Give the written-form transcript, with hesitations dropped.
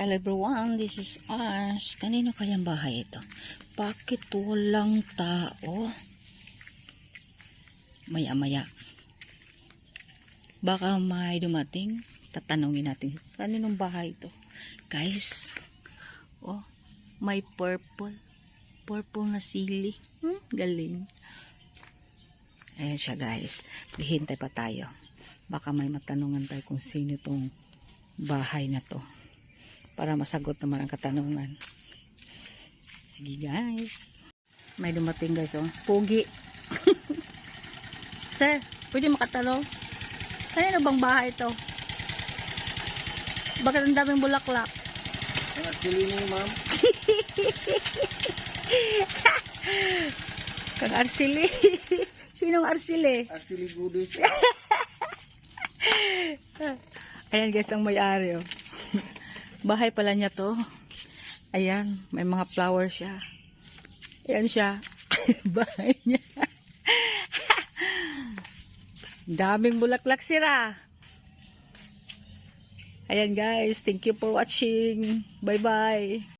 Hello everyone, this is Ars. Kanino kayang bahay ito? Bakit walang tao? Maya-maya. Baka may dumating. Tatanungin natin. Kaninong bahay ito? Guys, oh, may purple. Purple na sili. Galing. Ayan siya guys. Hihintay pa tayo. Baka may matanungan tayo kung sino itong bahay na to. Para masagot naman ang katanungan. Sige guys. May dumating guys oh. Pugi. Sir, pwede makatanong? Kanino bang bahay ito? Bakit ang daming bulaklak? Ang arsili niyo ma'am. Kang arsili. Sinong arsili? Arsili goodies. Ayan guys ang may-ari oh. Bahay pala niya to. Ayan, may mga flower siya. Ayan siya. Bahay niya. Daming bulaklak sira. Ayan guys, thank you for watching. Bye bye.